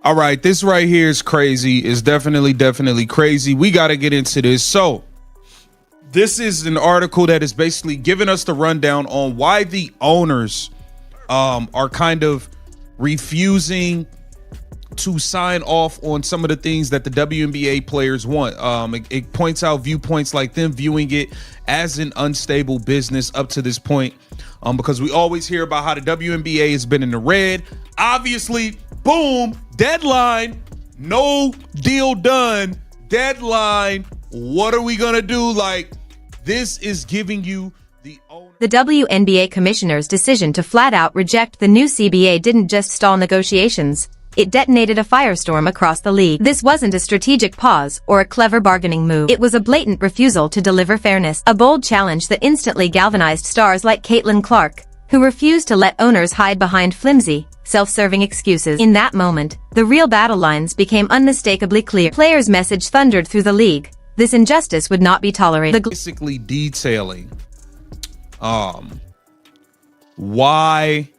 All right, this right here is crazy. It's definitely crazy. We got to get into this. So this is an article that is basically giving us the rundown on why the owners are kind of refusing to sign off on some of the things that the WNBA players want. It points out viewpoints like them viewing it as an unstable business up to this point, because we always hear about how the WNBA has been in the red. Obviously, boom, deadline, no deal done, deadline. What are we gonna do? Like, this is giving you the owner. The WNBA Commissioner's decision to flat out reject the new CBA didn't just stall negotiations. It detonated a firestorm across the league. This wasn't a strategic pause or a clever bargaining move. It was a blatant refusal to deliver fairness, a bold challenge that instantly galvanized stars like Caitlin Clark, who refused to let owners hide behind flimsy, self-serving excuses. In that moment, the real battle lines became unmistakably clear. Players' message thundered through the league. This injustice would not be tolerated. Basically detailing why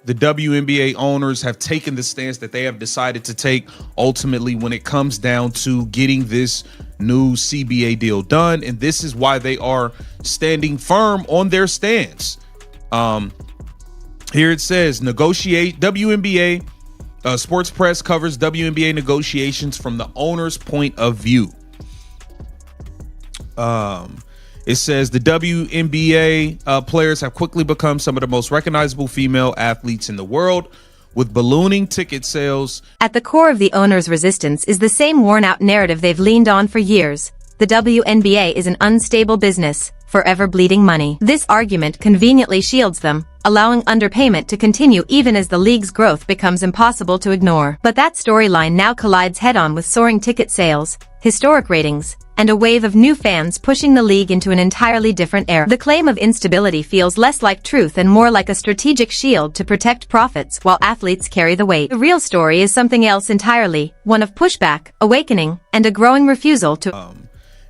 the WNBA owners have taken the stance that they have decided to take ultimately when it comes down to getting this new CBA deal done. And this is why they are standing firm on their stance. Here it says, negotiate WNBA sports press covers WNBA negotiations from the owner's point of view. It says the WNBA players have quickly become some of the most recognizable female athletes in the world, with ballooning ticket sales. At the core of the owners' resistance is the same worn-out narrative they've leaned on for years. The WNBA is an unstable business, forever bleeding money. This argument conveniently shields them, allowing underpayment to continue even as the league's growth becomes impossible to ignore. But that storyline now collides head-on with soaring ticket sales, historic ratings, and a wave of new fans pushing the league into an entirely different era. The claim of instability feels less like truth and more like a strategic shield to protect profits while athletes carry the weight. The real story is something else entirely, one of pushback, awakening, and a growing refusal to...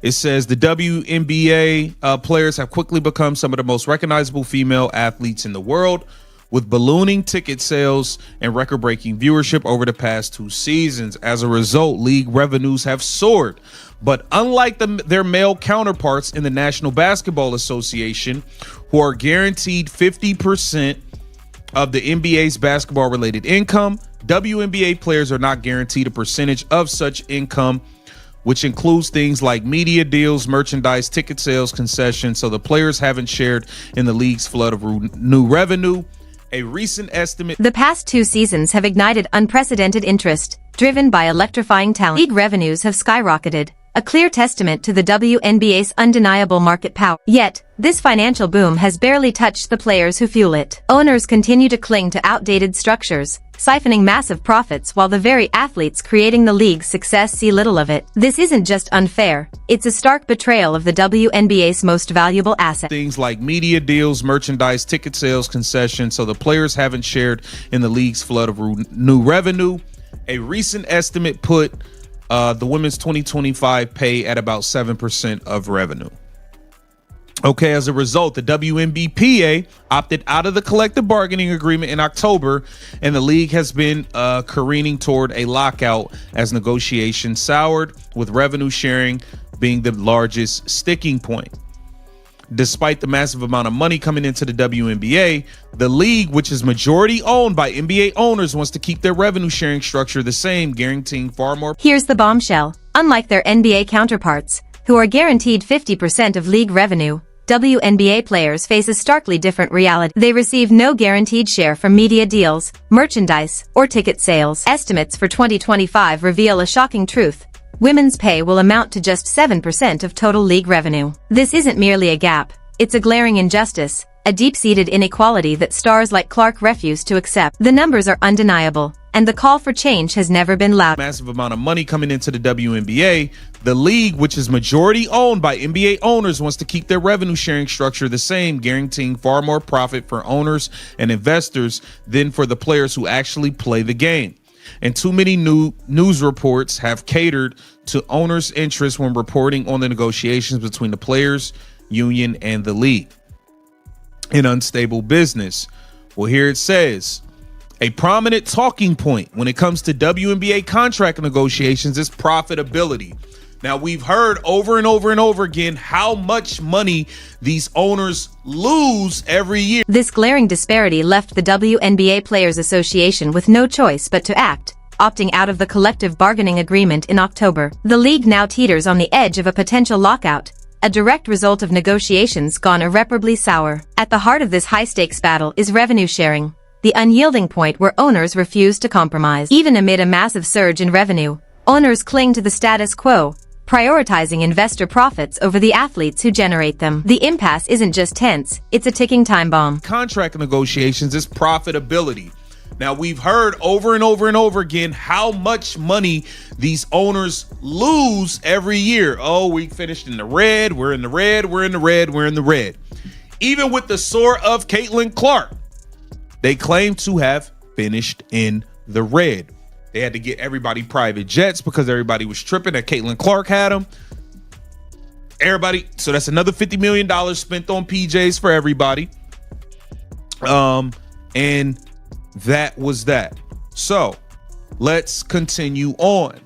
It says the WNBA players have quickly become some of the most recognizable female athletes in the world, with ballooning ticket sales and record-breaking viewership over the past 2 seasons. As a result, league revenues have soared. But unlike their male counterparts in the National Basketball Association, who are guaranteed 50% of the NBA's basketball-related income, WNBA players are not guaranteed a percentage of such income, which includes things like media deals, merchandise, ticket sales, concessions. So the players haven't shared in the league's flood of new revenue. A recent estimate. The past 2 seasons have ignited unprecedented interest, driven by electrifying talent. League revenues have skyrocketed, a clear testament to the WNBA's undeniable market power. Yet, this financial boom has barely touched the players who fuel it. Owners continue to cling to outdated structures, siphoning massive profits while the very athletes creating the league's success see little of it. This isn't just unfair, it's a stark betrayal of the WNBA's most valuable asset. Things like media deals, merchandise, ticket sales, concessions, so the players haven't shared in the league's flood of new revenue. A recent estimate put the women's 2025 pay at about 7% of revenue. Okay, as a result, the WNBPA opted out of the collective bargaining agreement in October, and the league has been careening toward a lockout as negotiations soured, with revenue sharing being the largest sticking point. Despite the massive amount of money coming into the WNBA, the league, which is majority owned by NBA owners, wants to keep their revenue sharing structure the same, guaranteeing far more. Here's the bombshell. Unlike their NBA counterparts, who are guaranteed 50% of league revenue, WNBA players face a starkly different reality. They receive no guaranteed share from media deals, merchandise, or ticket sales. Estimates for 2025 reveal a shocking truth. Women's pay will amount to just 7% of total league revenue. This isn't merely a gap, it's a glaring injustice, a deep-seated inequality that stars like Clark refuse to accept. The numbers are undeniable, and the call for change has never been louder. Massive amount of money coming into the WNBA. The league, which is majority owned by NBA owners, wants to keep their revenue sharing structure the same, guaranteeing far more profit for owners and investors than for the players who actually play the game. And too many news reports have catered to owners' interests when reporting on the negotiations between the players' union and the league. An unstable business. Well, here it says, A prominent talking point when it comes to WNBA contract negotiations is profitability. Now, we've heard over and over and over again how much money these owners lose every year. This glaring disparity left the WNBA Players Association with no choice but to act, opting out of the collective bargaining agreement in October. The league now teeters on the edge of a potential lockout, a direct result of negotiations gone irreparably sour. At the heart of this high-stakes battle is revenue sharing, the unyielding point where owners refuse to compromise. Even amid a massive surge in revenue, owners cling to the status quo, prioritizing investor profits over the athletes who generate them. The impasse isn't just tense, it's a ticking time bomb. Contract negotiations is profitability. Now, we've heard over and over and over again how much money these owners lose every year. Oh, we finished in the red, we're in the red, we're in the red, we're in the red. Even with the soar of Caitlin Clark, they claim to have finished in the red. They had to get everybody private jets because everybody was tripping that Caitlin Clark had them. Everybody, so that's another $50 million spent on PJs for everybody. And that was that. So let's continue on.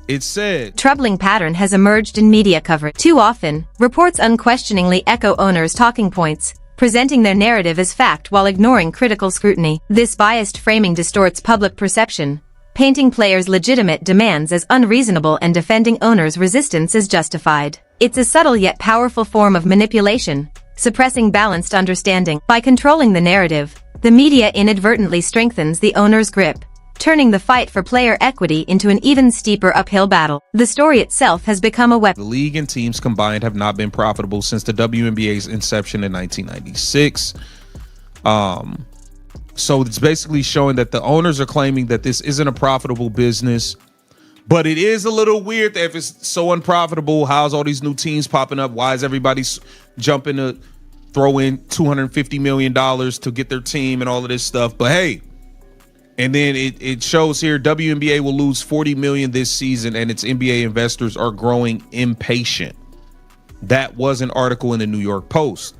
It said, troubling pattern has emerged in media coverage. Too often, reports unquestioningly echo owners' talking points, presenting their narrative as fact while ignoring critical scrutiny. This biased framing distorts public perception, painting players' legitimate demands as unreasonable and defending owners' resistance as justified. It's a subtle yet powerful form of manipulation, suppressing balanced understanding. By controlling the narrative, the media inadvertently strengthens the owner's grip, turning the fight for player equity into an even steeper uphill battle. The story itself has become a weapon. The league and teams combined have not been profitable since the WNBA's inception in 1996. So it's basically showing that the owners are claiming that this isn't a profitable business, but it is a little weird that if it's so unprofitable, how's all these new teams popping up? Why is everybody jumping to throw in $250 million to get their team and all of this stuff? But hey, and then it shows here WNBA will lose $40 million this season and its NBA investors are growing impatient. That was an article in the New York Post.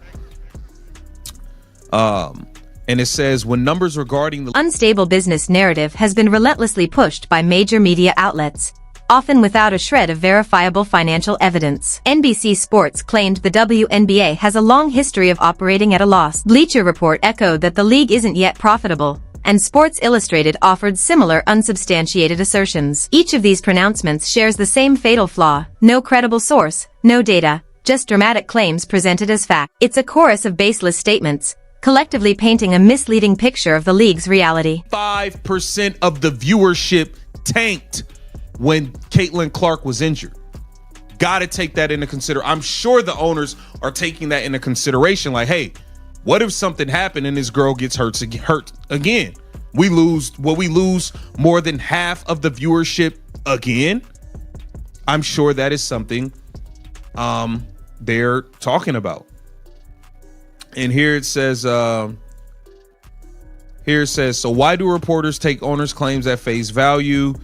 And it says, when numbers regarding the unstable business narrative has been relentlessly pushed by major media outlets, often without a shred of verifiable financial evidence. NBC Sports claimed the WNBA has a long history of operating at a loss. Bleacher Report echoed that the league isn't yet profitable, and Sports Illustrated offered similar unsubstantiated assertions. Each of these pronouncements shares the same fatal flaw: no credible source, no data, just dramatic claims presented as fact. It's a chorus of baseless statements, collectively painting a misleading picture of the league's reality. 5% of the viewership tanked when Caitlin Clark was injured. Gotta take that into consideration. I'm sure the owners are taking that into consideration. Like, hey, what if something happened and this girl gets hurt again? We lose more than half of the viewership again. I'm sure that is something they're talking about. And here it says, so why do reporters take owners' claims at face value?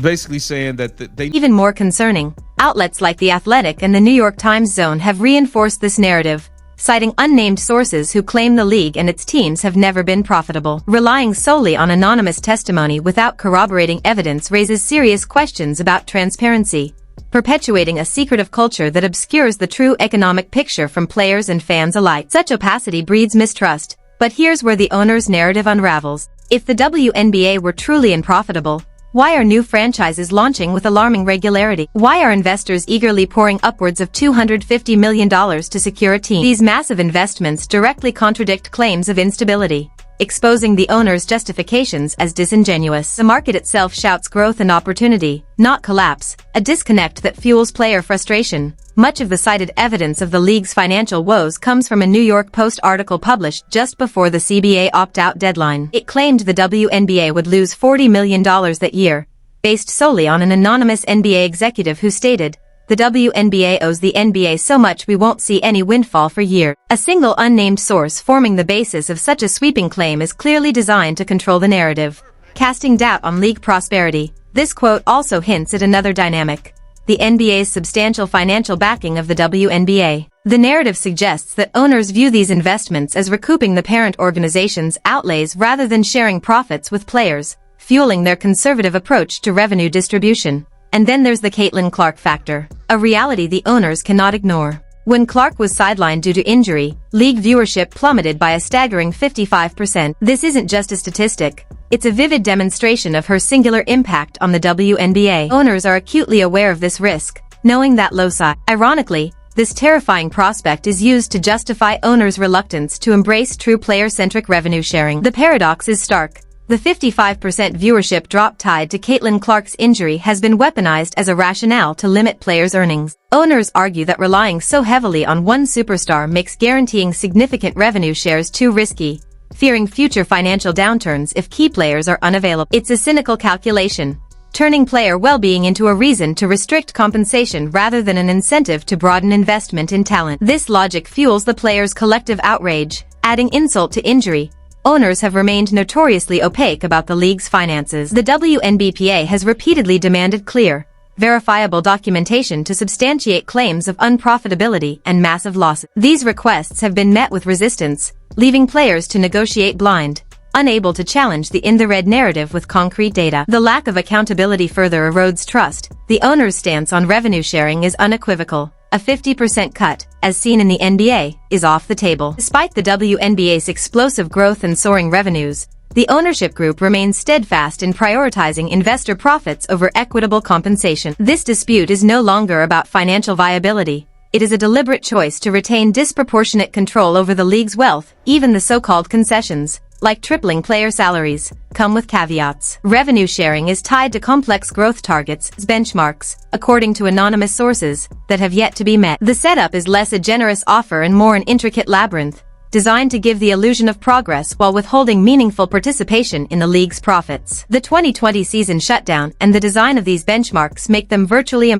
Basically saying that they... Even more concerning, outlets like The Athletic and the New York Times Zone have reinforced this narrative, citing unnamed sources who claim the league and its teams have never been profitable. Relying solely on anonymous testimony without corroborating evidence raises serious questions about transparency, perpetuating a secretive culture that obscures the true economic picture from players and fans alike. Such opacity breeds mistrust, but here's where the owner's narrative unravels. If the WNBA were truly unprofitable, why are new franchises launching with alarming regularity? Why are investors eagerly pouring upwards of $250 million to secure a team? These massive investments directly contradict claims of instability, exposing the owner's justifications as disingenuous. The market itself shouts growth and opportunity, not collapse, a disconnect that fuels player frustration. Much of the cited evidence of the league's financial woes comes from a New York Post article published just before the CBA opt-out deadline. It claimed the WNBA would lose $40 million that year, based solely on an anonymous NBA executive who stated, "The WNBA owes the NBA so much we won't see any windfall for years." A single unnamed source forming the basis of such a sweeping claim is clearly designed to control the narrative, casting doubt on league prosperity. This quote also hints at another dynamic: the NBA's substantial financial backing of the WNBA. The narrative suggests that owners view these investments as recouping the parent organization's outlays rather than sharing profits with players, fueling their conservative approach to revenue distribution. And then there's the Caitlin Clark factor, a reality the owners cannot ignore. When Clark was sidelined due to injury, league viewership plummeted by a staggering 55%. This isn't just a statistic. It's a vivid demonstration of her singular impact on the WNBA. Owners are acutely aware of this risk, knowing that loci. Ironically, this terrifying prospect is used to justify owners' reluctance to embrace true player-centric revenue sharing. The paradox is stark. The 55% viewership drop tied to Caitlin Clark's injury has been weaponized as a rationale to limit players' earnings. Owners argue that relying so heavily on one superstar makes guaranteeing significant revenue shares too risky, fearing future financial downturns if key players are unavailable. It's a cynical calculation, turning player well-being into a reason to restrict compensation rather than an incentive to broaden investment in talent. This logic fuels the players' collective outrage, adding insult to injury. Owners have remained notoriously opaque about the league's finances. The WNBPA has repeatedly demanded clear, verifiable documentation to substantiate claims of unprofitability and massive losses. These requests have been met with resistance, leaving players to negotiate blind, unable to challenge the in-the-red narrative with concrete data. The lack of accountability further erodes trust. The owner's stance on revenue sharing is unequivocal. A 50% cut, as seen in the NBA, is off the table. Despite the WNBA's explosive growth and soaring revenues, the ownership group remains steadfast in prioritizing investor profits over equitable compensation. This dispute is no longer about financial viability. It is a deliberate choice to retain disproportionate control over the league's wealth. Even the so-called concessions, like tripling player salaries, come with caveats. Revenue sharing is tied to complex growth targets, benchmarks, according to anonymous sources, that have yet to be met. The setup is less a generous offer and more an intricate labyrinth, designed to give the illusion of progress while withholding meaningful participation in the league's profits. The 2020 season shutdown and the design of these benchmarks make them virtually